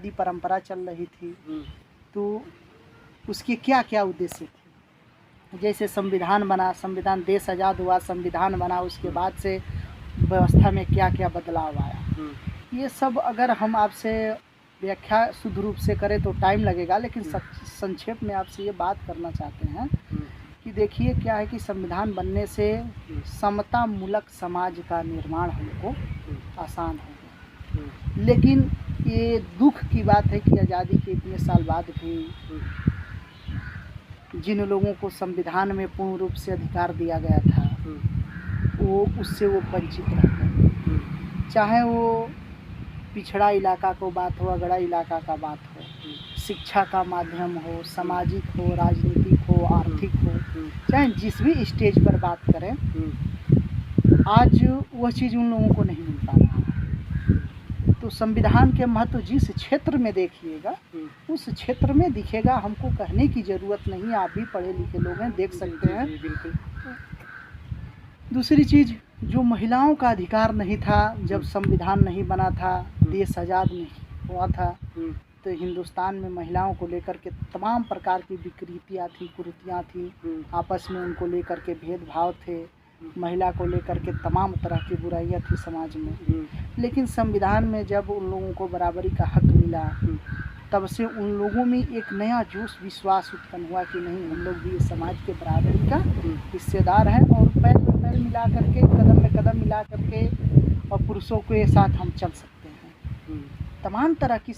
यदि परंपरा चल रही थी तो उसके क्या क्या उद्देश्य थे। जैसे संविधान बना, संविधान देश आज़ाद हुआ, संविधान बना, उसके बाद से व्यवस्था में क्या क्या बदलाव आया, ये सब अगर हम आपसे व्याख्या शुद्ध रूप से करें तो टाइम लगेगा, लेकिन संक्षेप में आपसे ये बात करना चाहते हैं कि देखिए क्या है कि संविधान बनने से समता मूलक समाज का निर्माण हमको आसान हो गया। लेकिन ये दुख की बात है कि आज़ादी के इतने साल बाद भी जिन लोगों को संविधान में पूर्ण रूप से अधिकार दिया गया था वो उससे वो वंचित रह गए। चाहे वो पिछड़ा इलाका को बात हो, अगड़ा इलाका का बात हो, शिक्षा का माध्यम हो, सामाजिक हो, राजनीतिक हो, आर्थिक हो, चाहे जिस भी स्टेज पर बात करें, आज वह चीज़ उन लोगों को नहीं मिल पा रहा है। तो संविधान के महत्व जिस क्षेत्र में देखिएगा उस क्षेत्र में दिखेगा, हमको कहने की ज़रूरत नहीं, आप भी पढ़े लिखे लोग हैं, देख सकते हैं। दूसरी चीज़, जो महिलाओं का अधिकार नहीं था जब संविधान नहीं बना था, देश आज़ाद नहीं हुआ था, तो हिंदुस्तान में महिलाओं को लेकर के तमाम प्रकार की विकृतियाँ थी, कुरीतियाँ थी, आपस में उनको लेकर के भेदभाव थे, महिला को लेकर के तमाम तरह की बुराइयाँ थी समाज में। लेकिन संविधान में जब उन लोगों को बराबरी का हक मिला, तब से उन लोगों में एक नया जोश विश्वास उत्पन्न हुआ कि नहीं, हम लोग भी समाज के बराबरी का हिस्सेदार हैं और पैर में पैर मिला करके, कदम में कदम मिला करके और पुरुषों के साथ हम चल सकते हैं। तमाम तरह की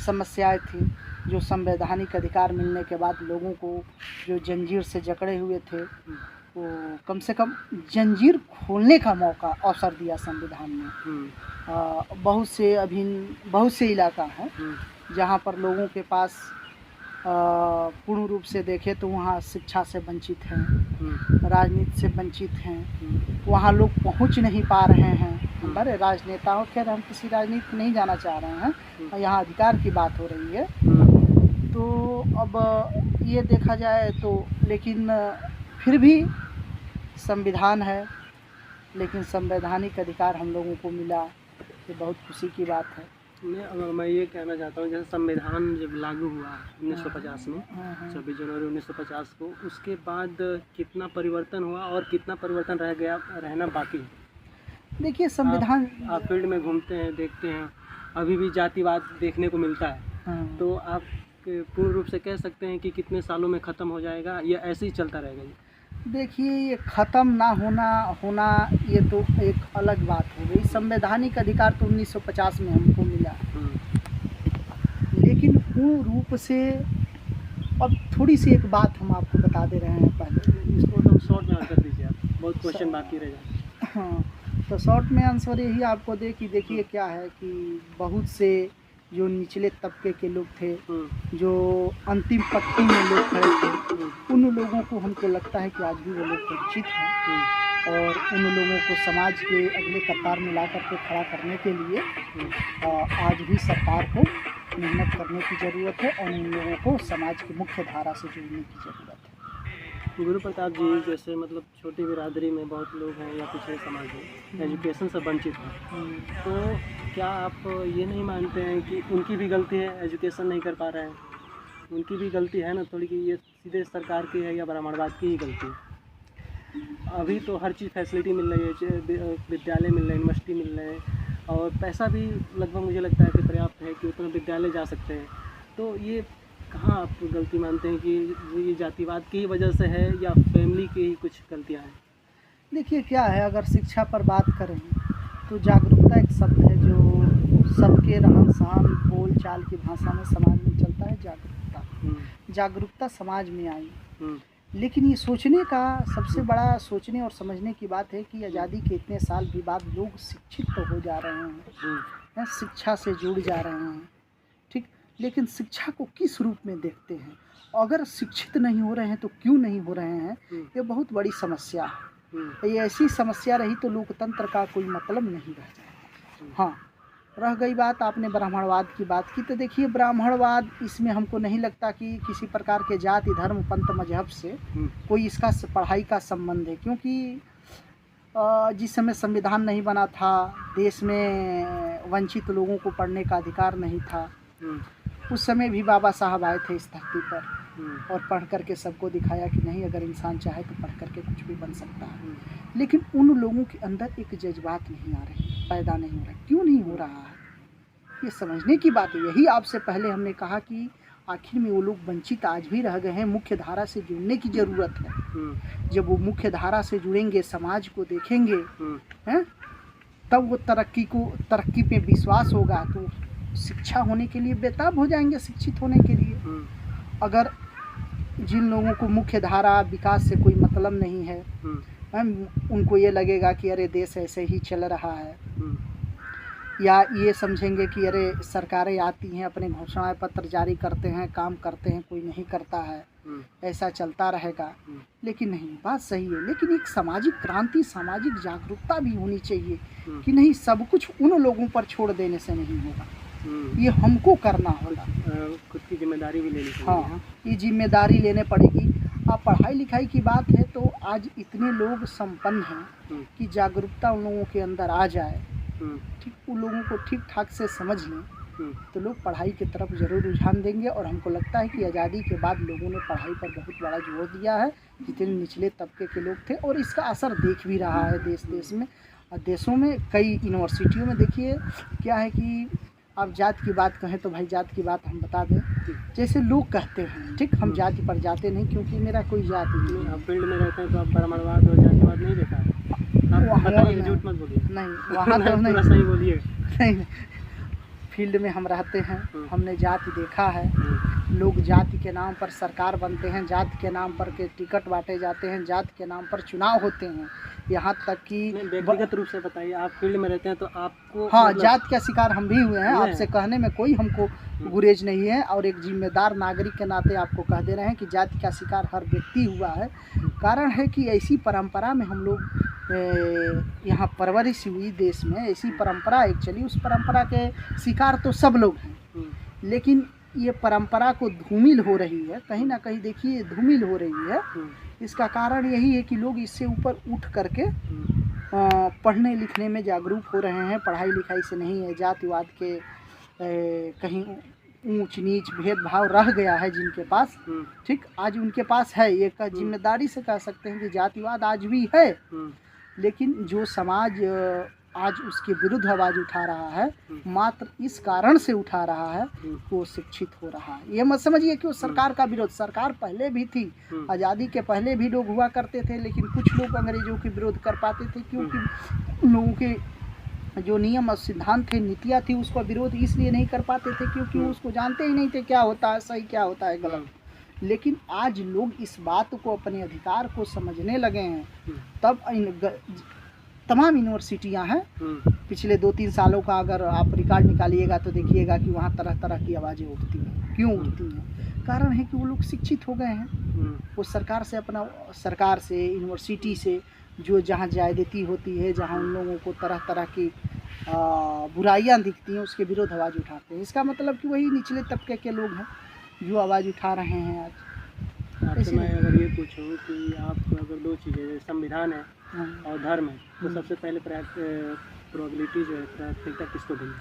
समस्याएं थी जो संवैधानिक अधिकार मिलने के बाद लोगों को जो जंजीर से जकड़े हुए थे वो कम से कम जंजीर खोलने का मौका अवसर दिया संविधान ने। बहुत से इलाका हैं जहाँ पर लोगों के पास पूर्ण रूप से देखें तो वहाँ शिक्षा से वंचित हैं, राजनीति से वंचित हैं, वहाँ लोग पहुँच नहीं पा रहे हैं। बड़े राजनेताओं, खैर हम किसी राजनीति नहीं जाना चाह रहे हैं, यहाँ अधिकार की बात हो रही है। तो अब ये देखा जाए तो, लेकिन फिर भी संविधान है, लेकिन संवैधानिक अधिकार हम लोगों को मिला, ये बहुत खुशी की बात है। मैं ये कहना चाहता हूँ, जैसे संविधान जब लागू हुआ 1950 में, 26 जनवरी 1950 को, उसके बाद कितना परिवर्तन हुआ और कितना परिवर्तन रहना बाकी है? देखिए संविधान, आप फील्ड में घूमते हैं, देखते हैं, अभी भी जातिवाद देखने को मिलता है। तो आप पूर्ण रूप से कह सकते हैं कि कितने सालों में ख़त्म हो जाएगा या ऐसे ही चलता रहेगा? देखिए ये ख़त्म ना होना ये तो एक अलग बात हो गई। संवैधानिक अधिकार तो 1950 में हमको मिला, लेकिन पूर्ण रूप से अब थोड़ी सी एक बात हम आपको बता दे रहे हैं पहले, इसको तो शॉर्ट में आंसर दीजिए आप, बहुत क्वेश्चन बाकी रह जाए। हाँ, तो शॉर्ट में आंसर यही आपको दे कि देखिए क्या है कि बहुत से जो निचले तबके के लोग थे, जो अंतिम पत्ती में लोग खड़े थे, उन लोगों को हमको लगता है कि आज भी वो लोग वंचित हैं और उन लोगों को समाज के अगले कतार में ला करके खड़ा करने के लिए आज भी सरकार को मेहनत करने की ज़रूरत है और उन लोगों को समाज की मुख्य धारा से जोड़ने की ज़रूरत है। गुरु प्रताप जी, जैसे मतलब छोटी बिरादरी में बहुत लोग हैं या पिछड़े समाज में एजुकेशन से वंचित हैं, तो क्या आप ये नहीं मानते हैं कि उनकी भी गलती है, एजुकेशन नहीं कर पा रहे हैं? उनकी भी गलती है ना थोड़ी, कि ये सीधे सरकार की है या ब्राह्मणवाद की ही गलती है? अभी तो हर चीज़ फैसिलिटी मिल रही है, विद्यालय मिल रहे हैं, यूनिवर्सिटी मिल रहे हैं और पैसा भी लगभग मुझे लगता है कि पर्याप्त है कि उतना विद्यालय जा सकते हैं। तो ये कहाँ आप गलती मानते हैं कि ये जातिवाद की वजह से है या फैमिली की ही कुछ गलतियाँ हैं? देखिए क्या है, अगर शिक्षा पर बात करें तो जागरूकता एक शब्द है जो सबके रहन सहन बोल चाल की भाषा में समाज में चलता है। जागरूकता समाज में आई, लेकिन ये सोचने का सबसे बड़ा सोचने और समझने की बात है कि आज़ादी के इतने साल भी बाद लोग शिक्षित तो हो जा रहे हैं, शिक्षा से जुड़ जा रहे हैं, ठीक, लेकिन शिक्षा को किस रूप में देखते हैं, अगर शिक्षित नहीं हो रहे हैं तो क्यों नहीं हो रहे हैं, ये बहुत बड़ी समस्या है। ये ऐसी समस्या रही तो लोकतंत्र का कोई मतलब नहीं रह जाएगा। हाँ, रह गई बात, आपने ब्राह्मणवाद की बात की, तो देखिए ब्राह्मणवाद, इसमें हमको नहीं लगता कि किसी प्रकार के जाति धर्म पंथ मजहब से कोई इसका पढ़ाई का संबंध है, क्योंकि जिस समय संविधान नहीं बना था, देश में वंचित लोगों को पढ़ने का अधिकार नहीं था, उस समय भी बाबा साहब आए थे इस धरती पर और पढ़ करके सबको दिखाया कि नहीं, अगर इंसान चाहे तो पढ़ करके कुछ भी बन सकता है। लेकिन उन लोगों के अंदर एक जज्बात नहीं आ रहे, पैदा नहीं हो रहा। क्यों नहीं हो रहा है, ये समझने की बात है। यही आपसे पहले हमने कहा कि आखिर में वो लोग वंचित आज भी रह गए हैं। मुख्य धारा से जुड़ने की ज़रूरत है। जब वो मुख्य धारा से जुड़ेंगे, समाज को देखेंगे, हैं, तब वो तरक्की पे विश्वास होगा, तो शिक्षा होने के लिए बेताब हो जाएंगे, शिक्षित होने के लिए। अगर जिन लोगों को मुख्य धारा विकास से कोई मतलब नहीं है, उनको ये लगेगा कि अरे देश ऐसे ही चल रहा है, या ये समझेंगे कि अरे सरकारें आती हैं, अपने घोषणा पत्र जारी करते हैं, काम करते हैं, कोई नहीं करता है, ऐसा चलता रहेगा। लेकिन नहीं, बात सही है, लेकिन एक सामाजिक क्रांति, सामाजिक जागरूकता भी होनी चाहिए कि नहीं, सब कुछ उन लोगों पर छोड़ देने से नहीं होगा, ये हमको करना होगा, खुद की जिम्मेदारी भी लेनी चाहिए। हाँ, ये जिम्मेदारी लेने पड़ेगी। अब पढ़ाई लिखाई की बात है तो आज इतने लोग संपन्न हैं कि जागरूकता उन लोगों के अंदर आ जाए, ठीक, उन लोगों को ठीक ठाक से समझ लें, तो लोग पढ़ाई की तरफ ज़रूर रुझान देंगे। और हमको लगता है कि आज़ादी के बाद लोगों ने पढ़ाई पर बहुत बड़ा जोर दिया है, जितने निचले तबके के लोग थे, और इसका असर देख भी रहा है देश देश में। और देशों में कई यूनिवर्सिटियों में देखिए क्या है कि अब जात की बात कहें तो भाई जात की बात हम बता दें, जैसे लोग कहते हैं, ठीक, हम जाति पर जाते नहीं क्योंकि मेरा कोई जाति नहीं। आप फील्ड में रहते हैं तो आप ब्राह्मणवाद और जातिवाद नहीं देखा है? आप बताइए, झूठ मत बोलिए। नहीं, वहाँ तो नहीं, सही बोलिए। नहीं, फील्ड में हम रहते हैं, हमने जाति देखा है। लोग जाति के नाम पर सरकार बनते हैं, जाति के नाम पर के टिकट बांटे जाते हैं, जाति के नाम पर चुनाव होते हैं, यहाँ तक कि व्यक्तिगत रूप से बताइए, आप फील्ड में रहते हैं तो आपको हाँ, मतलब जाति का शिकार हम भी हुए हैं। आपसे कहने में कोई हमको गुरेज नहीं है, और एक जिम्मेदार नागरिक के नाते आपको कह दे रहे हैं कि जाति का शिकार हर व्यक्ति हुआ है। कारण है कि ऐसी परंपरा में हम लोग यहाँ परवरिश हुई, देश में ऐसी परंपरा एक चली, उस परंपरा के शिकार तो सब लोग हैं। लेकिन ये परंपरा को धूमिल हो रही है, कहीं ना कहीं देखिए धूमिल हो रही है। इसका कारण यही है कि लोग इससे ऊपर उठ करके पढ़ने लिखने में जागरूक हो रहे हैं। पढ़ाई लिखाई से नहीं है, जातिवाद के कहीं ऊंच नीच भेदभाव रह गया है जिनके पास, ठीक, आज उनके पास है, ये जिम्मेदारी से कह सकते हैं कि जातिवाद आज भी है। लेकिन जो समाज आज उसके विरुद्ध आवाज़ उठा रहा है, मात्र इस कारण से उठा रहा है कि वो शिक्षित हो रहा है। ये मत समझिए कि वो सरकार का विरोध, सरकार पहले भी थी, आज़ादी के पहले भी लोग हुआ करते थे, लेकिन कुछ लोग अंग्रेजों के विरोध कर पाते थे क्योंकि उन लोगों के जो नियम और सिद्धांत थे, नीतियाँ थी, उसका विरोध इसलिए नहीं कर पाते थे क्योंकि उसको जानते ही नहीं थे क्या होता है सही, क्या होता है गलत। लेकिन आज लोग इस बात को, अपने अधिकार को समझने लगे हैं, तब तमाम यूनिवर्सिटियां हैं। पिछले 2-3 सालों का अगर आप रिकॉर्ड निकालिएगा तो देखिएगा कि वहाँ तरह तरह की आवाज़ें उठती हैं। क्यों उठती हैं? कारण है कि वो लोग शिक्षित हो गए हैं। वो सरकार से, यूनिवर्सिटी से जो जहाँ ज़्यादती होती है, जहाँ उन लोगों को तरह तरह की बुराइयाँ दिखती हैं, उसके विरोध आवाज़ उठाते हैं। इसका मतलब कि वही निचले तबके के लोग हैं जो आवाज़ उठा रहे हैं आज। आपसे मैं अगर ये पूछूं कि आप अगर दो चीज़ें, संविधान है और धर्म है, तो सबसे पहले प्रोबेबिलिटी जो है, प्राथमिकता किसको देंगे?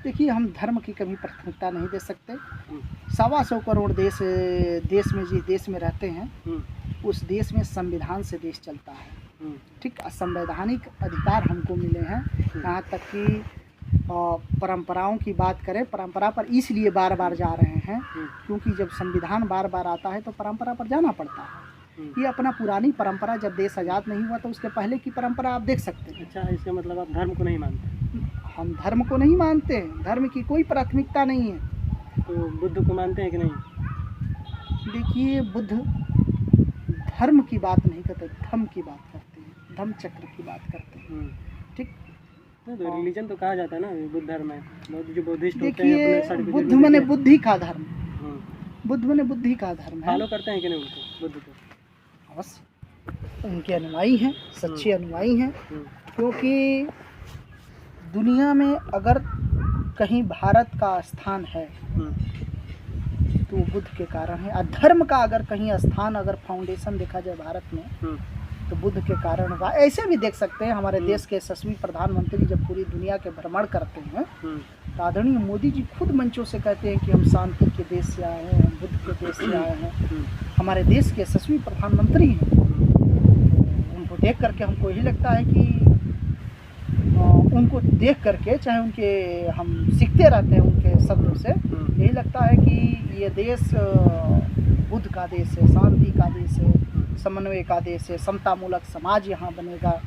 देखिए, हम धर्म की कभी प्राथमिकता नहीं दे सकते। 125 करोड़ देश में जिस देश में रहते हैं, उस देश में संविधान से देश चलता है, ठीक। संवैधानिक अधिकार हमको मिले हैं। यहाँ तक कि परंपराओं की बात करें, परंपरा पर इसलिए बार बार जा रहे हैं क्योंकि जब संविधान बार बार आता है तो परंपरा पर जाना पड़ता है। ये अपना पुरानी परंपरा, जब देश आज़ाद नहीं हुआ तो उसके पहले की परंपरा आप देख सकते हैं। अच्छा, इसका मतलब आप धर्म को नहीं मानते? हम धर्म को नहीं मानते हैं, धर्म की कोई प्राथमिकता नहीं है। तो बुद्ध को मानते हैं कि नहीं? देखिए, बुद्ध धर्म की बात नहीं करते, धम्म की बात करते हैं, धम्म चक्र की बात करते हैं, ठीक। तो रिलीजन तो कहा जाता है ना, बुद्ध धर्म है, जो बुद्धिस्ट होते हैं। देखिए, बुद्ध मैंने बुद्धि का धर्म, बुद्ध मैंने बुद्धि का धर्म है। फॉलो करते हैं कि नहीं उनको, बुद्ध को? अवश्य, उनके अनुयायी हैं, सच्चे अनुयायी हैं। क्योंकि दुनिया में अगर कहीं भारत का स्थान है तो वो बुद्ध के कारण है। और धर्म का अगर कहीं स्थान, अगर फाउंडेशन देखा जाए भारत में, तो बुद्ध के कारण हुआ। ऐसे भी देख सकते हैं, हमारे देश के यशस्वी प्रधानमंत्री जब पूरी दुनिया के भ्रमण करते हैं तो आदरणीय मोदी जी खुद मंचों से कहते हैं कि हम शांति के देश से आए हैं, हम बुद्ध के देश से आए हैं, हमारे देश के यशस्वी प्रधानमंत्री हैं। उनको देख करके हमको यही लगता है कि उनको देख करके, चाहे उनके हम सीखते रहते हैं उनके शब्दों से, यही लगता है कि ये देश बुद्ध का देश है, शांति का देश है, समन्वय का देश है, समतामूलक समाज यहाँ बनेगा।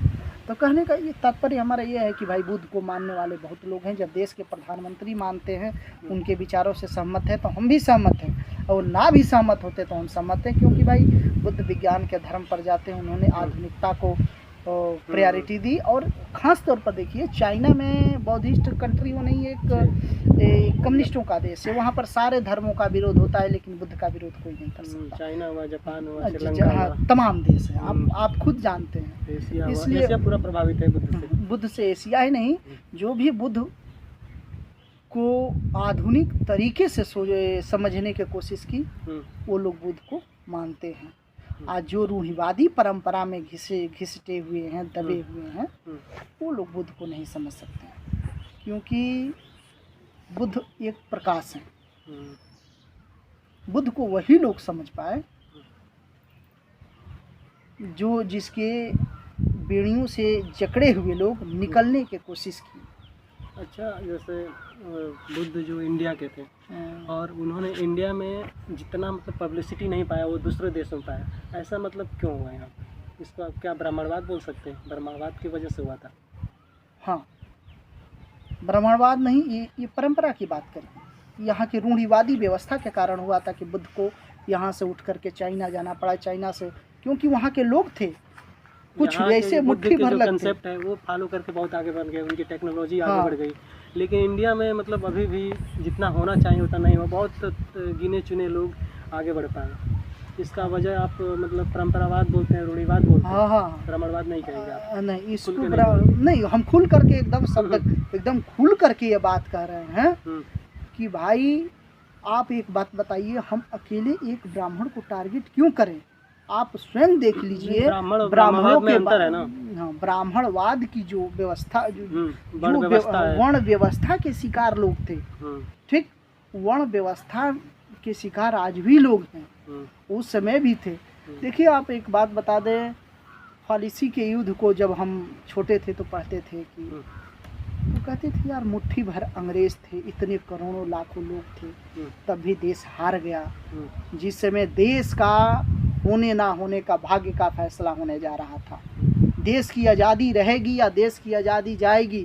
तो कहने का ये तात्पर्य हमारा ये है कि भाई बुद्ध को मानने वाले बहुत लोग हैं। जब देश के प्रधानमंत्री मानते हैं, उनके विचारों से सहमत है, तो हम भी सहमत हैं, और ना भी सहमत होते तो हम सहमत हैं, क्योंकि भाई बुद्ध विज्ञान के धर्म पर जाते हैं। उन्होंने आधुनिकता को प्रायोरिटी दी। और ख़ास तौर पर देखिए, चाइना में बौद्धिस्ट कंट्री वो नहीं, एक कम्युनिस्टों का देश है, वहाँ पर सारे धर्मों का विरोध होता है, लेकिन बुद्ध का विरोध कोई नहीं कर सकता। चाइना हुआ, जापान हुआ, श्रीलंका हुआ, तमाम देश हैं, आप खुद जानते हैं। इसलिए एशिया पूरा प्रभावित है बुद्ध से। एशिया ही नहीं, जो भी बुद्ध को आधुनिक तरीके से समझने की कोशिश की, वो लोग बुद्ध को मानते हैं। आज जो रूढ़िवादी परंपरा में घिसटे हुए हैं, दबे हुए हैं, वो लोग बुद्ध को नहीं समझ सकते हैं, क्योंकि बुद्ध एक प्रकाश है। बुद्ध को वही लोग समझ पाए जो जिसके बेड़ियों से जकड़े हुए लोग निकलने की कोशिश की। अच्छा, जैसे बुद्ध जो इंडिया के थे, और उन्होंने इंडिया में जितना मतलब पब्लिसिटी नहीं पाया, वो दूसरे देशों में पाया, ऐसा मतलब क्यों हुआ यहाँ पर? इसको आप क्या ब्राह्मणवाद बोल सकते हैं? ब्राह्मणवाद की वजह से हुआ था। हाँ, ब्राह्मणवाद नहीं, ये परंपरा की बात करें, यहाँ की रूढ़िवादी व्यवस्था के कारण हुआ था कि बुद्ध को यहाँ से उठ करके चाइना जाना पड़ा। चाइना से, क्योंकि वहाँ के लोग थे कुछ वैसे मुट्ठी भर लगते, कंसेप्ट है वो फॉलो करके बहुत आगे बढ़ गए, उनकी टेक्नोलॉजी आगे बढ़ गई। लेकिन इंडिया में मतलब अभी भी जितना होना चाहिए उतना नहीं हुआ, बहुत गिने चुने लोग आगे बढ़ पाए। इसका वजह आप मतलब परंपरावाद बोलते हैं, रूढ़िवाद बोलते हैं। हाँ, ब्राह्मणवाद नहीं कहेंगे आप? नहीं, इसको नहीं, हम खुल करके एकदम खुल करके ये बात कह रहे हैं कि भाई आप एक बात बताइए, हम अकेले एक ब्राह्मण को टारगेट क्यों करें? आप स्वयं देख लीजिए, ब्राह्मणों के अंतर है ना। हाँ, ब्राह्मणवाद की जो व्यवस्था, जो वर्ण व्यवस्था के शिकार लोग थे, ठीक, वर्ण व्यवस्था के शिकार आज भी लोग हैं, उस समय भी थे। देखिए, आप एक बात बता दें, फालिसी के युद्ध को जब हम छोटे थे तो पढ़ते थे कि तो कहते थे यार मुट्ठी भर अंग्रेज थे, इतने करोड़ों लाखों लोग थे, तब भी देश हार गया। जिस समय देश का होने ना होने का, भाग्य का फैसला होने जा रहा था, देश की आज़ादी रहेगी या देश की आज़ादी जाएगी,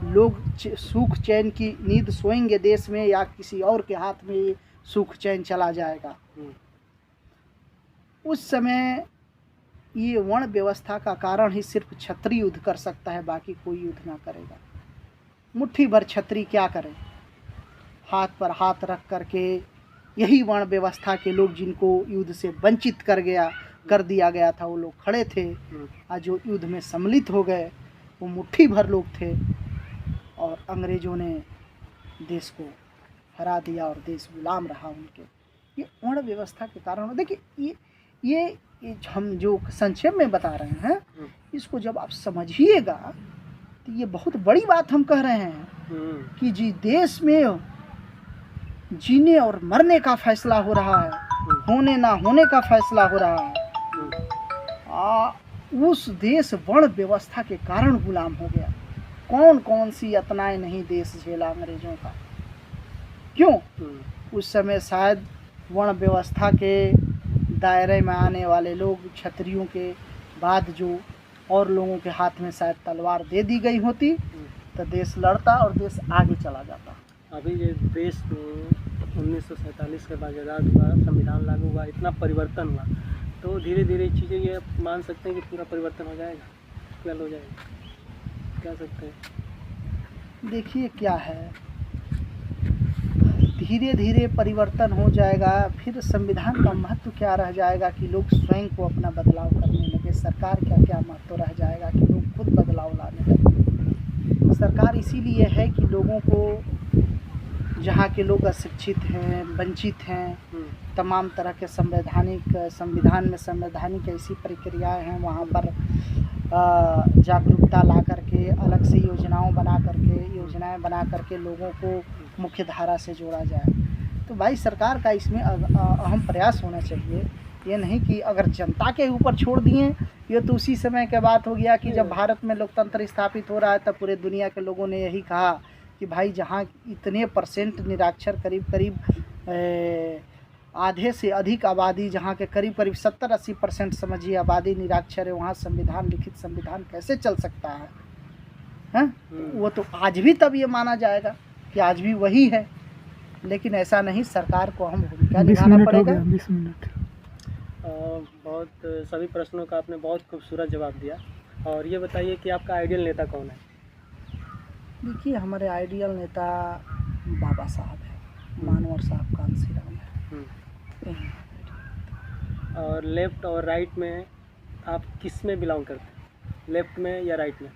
लोग सुख चैन की नींद सोएंगे देश में, या किसी और के हाथ में सुख चैन चला जाएगा। उस समय ये वर्ण व्यवस्था का कारण ही सिर्फ क्षत्रिय युद्ध कर सकता है, बाकी कोई युद्ध ना करेगा। मुट्ठी भर क्षत्रिय क्या करें? हाथ पर हाथ रख करके यही वर्ण व्यवस्था के लोग जिनको युद्ध से वंचित कर दिया गया था, वो लोग खड़े थे। आज जो युद्ध में सम्मिलित हो गए वो मुट्ठी भर लोग थे, और अंग्रेज़ों ने देश को हरा दिया और देश गुलाम रहा उनके। ये वर्ण व्यवस्था के कारण। देखिए, ये हम जो संक्षेप में बता रहे हैं, इसको जब आप समझिएगा तो ये बहुत बड़ी बात हम कह रहे हैं कि जी देश में जीने और मरने का फैसला हो रहा है, होने ना होने का फैसला हो रहा है। उस देश वर्ण व्यवस्था के कारण गुलाम हो गया। कौन कौन सी यातनाएं नहीं देश झेला अंग्रेजों का। क्यों? उस समय शायद वर्ण व्यवस्था के दायरे में आने वाले लोग, क्षत्रियों के बाद जो और लोगों के हाथ में शायद तलवार दे दी गई होती तो देश लड़ता और देश आगे चला जाता। अभी ये देश में 1947 के बाद आज़ाद हुआ, संविधान लागू हुआ, इतना परिवर्तन हुआ, तो धीरे धीरे चीज़ें ये मान सकते हैं कि पूरा परिवर्तन हो जाएगा, क्या हो जाएगा, क्या सकते हैं? देखिए क्या है, धीरे धीरे परिवर्तन हो जाएगा, फिर संविधान का महत्व क्या रह जाएगा कि लोग स्वयं को अपना बदलाव करने लगे। सरकार क्या क्या महत्व रह जाएगा कि लोग खुद बदलाव लाने लगे। सरकार इसीलिए है कि लोगों को, जहाँ के लोग अशिक्षित हैं, वंचित हैं, तमाम तरह के संविधान में संवैधानिक ऐसी प्रक्रियाएं हैं, वहाँ पर जागरूकता ला करके अलग से योजनाएं बना करके लोगों को मुख्य धारा से जोड़ा जाए। तो भाई सरकार का इसमें अहम प्रयास होना चाहिए। ये नहीं कि अगर जनता के ऊपर छोड़ दिए, ये तो उसी समय के बात हो गया कि जब भारत में लोकतंत्र स्थापित हो रहा है तब पूरे दुनिया के लोगों ने यही कहा कि भाई जहाँ इतने परसेंट निरक्षर करीब आधे से अधिक आबादी, जहाँ के करीब 70-80% समझिए आबादी निरक्षर है, वहाँ लिखित संविधान कैसे चल सकता है? हैं? वो तो आज भी तब ये माना जाएगा कि आज भी वही है, लेकिन ऐसा नहीं, सरकार को हम भूमिका निभाना पड़ेगा। 20 मिनट। बहुत सभी प्रश्नों का आपने बहुत खूबसूरत जवाब दिया। और ये बताइए कि आपका आइडियल नेता कौन है? देखिए, हमारे आइडियल नेता बाबा साहब है, मानवर साहब, कांसी राम है। और लेफ्ट और राइट में आप किस में बिलोंग करते हैं, लेफ्ट में या राइट में?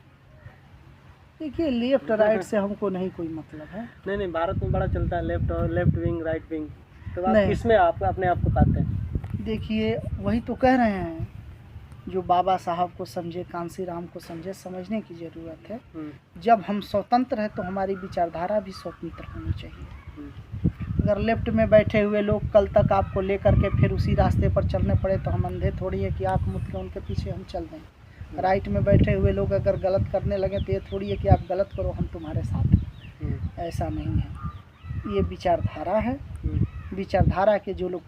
देखिए, लेफ्ट राइट से हमको नहीं कोई मतलब है। नहीं, भारत में बड़ा चलता है लेफ्ट विंग, राइट विंग, तो आप किस में आप अपने आप को पाते हैं? देखिए, वही तो कह रहे हैं, जो बाबा साहब को समझे, कांसी राम को समझे, समझने की ज़रूरत है। जब हम स्वतंत्र हैं तो हमारी विचारधारा भी स्वतंत्र होनी चाहिए। अगर लेफ्ट में बैठे हुए लोग कल तक आपको लेकर के फिर उसी रास्ते पर चलने पड़े तो हम अंधे थोड़ी है कि आँख मूंद के उनके पीछे हम चल दें। राइट में बैठे हुए लोग अगर गलत करने लगे तो ये थोड़ी है कि आप गलत करो, हम तुम्हारे साथ हैं। ऐसा नहीं है, ये विचारधारा है। विचारधारा के जो लोग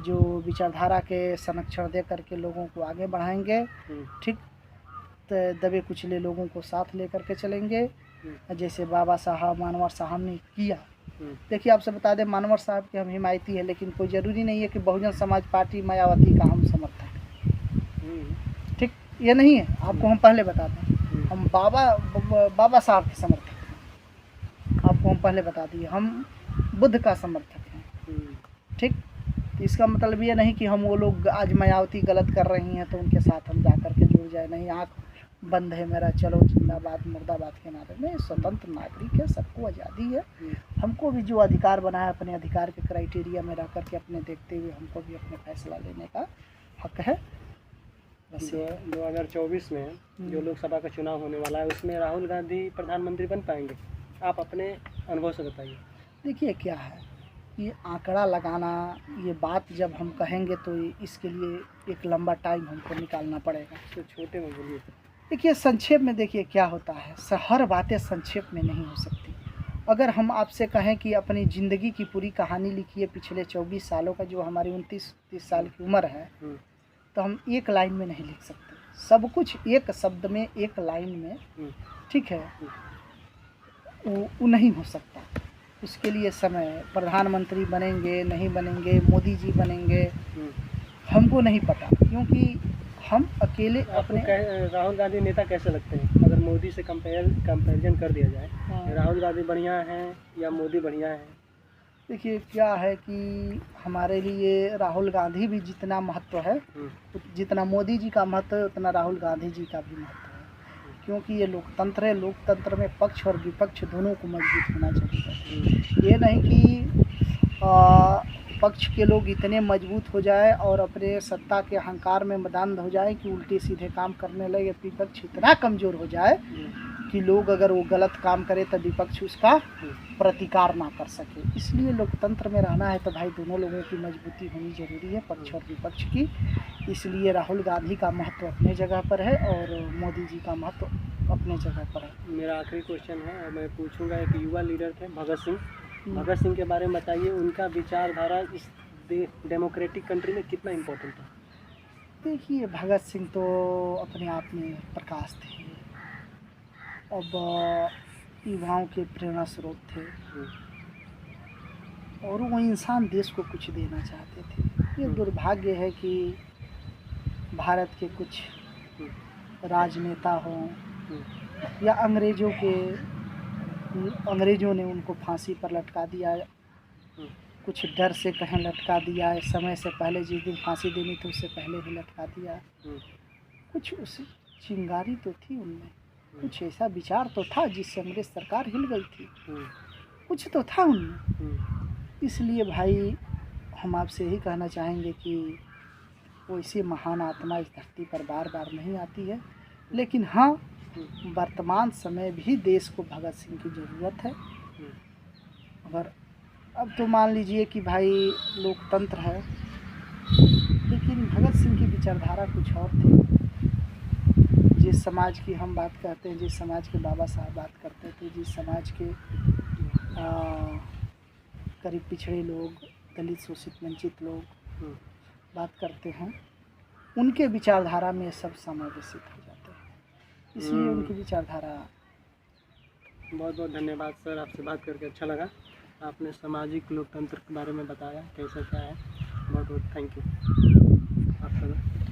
जो विचारधारा के संरक्षण दे करके लोगों को आगे बढ़ाएंगे, ठीक, तो दबे कुचले लोगों को साथ लेकर के चलेंगे, जैसे बाबा साहब, मानवर साहब ने किया। देखिए, आपसे बता दें, मानवर साहब के हम हिमायती है, लेकिन कोई ज़रूरी नहीं है कि बहुजन समाज पार्टी मायावती का हम समर्थक हैं। ठीक, ये नहीं है, आपको हम पहले बताते हैं, हम बाबा साहब के समर्थक हैं। आपको हम पहले बता दिए, हम बुद्ध का समर्थक हैं। ठीक, तो इसका मतलब ये नहीं कि हम वो लोग आज मायावती गलत कर रही हैं तो उनके साथ हम जा कर के जुड़ जाए। नहीं, आँख बंद है मेरा, चलो जिंदाबाद मुर्दाबाद के नारे में। स्वतंत्र नागरिक है, सबको आज़ादी है। हमको भी जो अधिकार बना है, अपने अधिकार के क्राइटेरिया में रह करके अपने देखते हुए हमको भी अपने फैसला लेने का हक है। 2024 में जो लोकसभा का चुनाव होने वाला है, उसमें राहुल गांधी प्रधानमंत्री बन पाएंगे? आप अपने अनुभव से बताइए। देखिए, क्या है, ये आंकड़ा लगाना, ये बात जब हम कहेंगे तो इसके लिए एक लंबा टाइम हमको निकालना पड़ेगा। तो छोटे में बोलिए। देखिए, संक्षेप में देखिए क्या होता है, हर बातें संक्षेप में नहीं हो सकती। अगर हम आपसे कहें कि अपनी ज़िंदगी की पूरी कहानी लिखिए पिछले 24 सालों का, जो हमारी 29-30 साल की उम्र है, तो हम एक लाइन में नहीं लिख सकते। सब कुछ एक शब्द में, एक लाइन में, ठीक है, वो नहीं हो सकता। उसके लिए समय, प्रधानमंत्री बनेंगे नहीं बनेंगे, मोदी जी बनेंगे, हमको नहीं पता, क्योंकि हम अकेले अपने। राहुल गांधी नेता कैसे लगते हैं अगर मोदी से कंपैरिजन कर दिया जाए? राहुल गांधी बढ़िया हैं या मोदी बढ़िया है? देखिए, क्या है कि हमारे लिए राहुल गांधी भी जितना महत्व है, जितना मोदी जी का महत्व है, उतना राहुल गांधी जी का भी महत्व है। क्योंकि ये लोकतंत्र है, लोकतंत्र में पक्ष और विपक्ष दोनों को मजबूत होना चाहिए। ये नहीं कि पक्ष के लोग इतने मजबूत हो जाए और अपने सत्ता के अहंकार में मदान्ध हो जाए कि उल्टे सीधे काम करने लगे। विपक्ष इतना कमज़ोर हो जाए कि लोग अगर वो गलत काम करे तो विपक्ष उसका प्रतिकार ना कर सके। इसलिए लोकतंत्र में रहना है तो भाई दोनों लोगों की मजबूती होनी ज़रूरी है, पक्ष और विपक्ष की। इसलिए राहुल गांधी का महत्व अपने जगह पर है और मोदी जी का महत्व अपने जगह पर है। मेरा आखिरी क्वेश्चन है, मैं पूछूंगा, एक युवा लीडर थे भगत सिंह के बारे में बताइए। उनका विचारधारा इस डेमोक्रेटिक कंट्री में कितना इम्पोर्टेंट है? देखिए, भगत सिंह तो अपने आप में प्रकाश थे, अब युवाओं के प्रेरणा स्रोत थे और वो इंसान देश को कुछ देना चाहते थे। ये दुर्भाग्य है कि भारत के कुछ राजनेता हों या अंग्रेज़ों ने उनको फांसी पर लटका दिया, कुछ डर से कहीं लटका दिया, समय से पहले, जिस दिन फांसी देनी थी उससे पहले ही लटका दिया। कुछ उस चिंगारी तो थी उनमें, कुछ ऐसा विचार तो था जिससे अंग्रेज सरकार हिल गई थी, कुछ तो था उनमें। इसलिए भाई हम आपसे यही कहना चाहेंगे कि वैसी महान आत्मा इस धरती पर बार बार नहीं आती है। लेकिन हाँ, वर्तमान समय भी देश को भगत सिंह की ज़रूरत है। अगर अब तो मान लीजिए कि भाई लोकतंत्र है, लेकिन भगत सिंह की विचारधारा कुछ और थी। जिस समाज की हम बात करते हैं, जिस समाज के बाबा साहब बात करते थे, जिस समाज के करीब पिछड़े लोग, दलित, शोषित, वंचित लोग बात करते हैं, उनके विचारधारा में सब समावेशित हो जाते हैं। इसलिए उनकी विचारधारा। बहुत बहुत धन्यवाद सर, आपसे बात करके अच्छा लगा। आपने सामाजिक लोकतंत्र के बारे में बताया कैसा क्या है। बहुत बहुत थैंक यू आपका।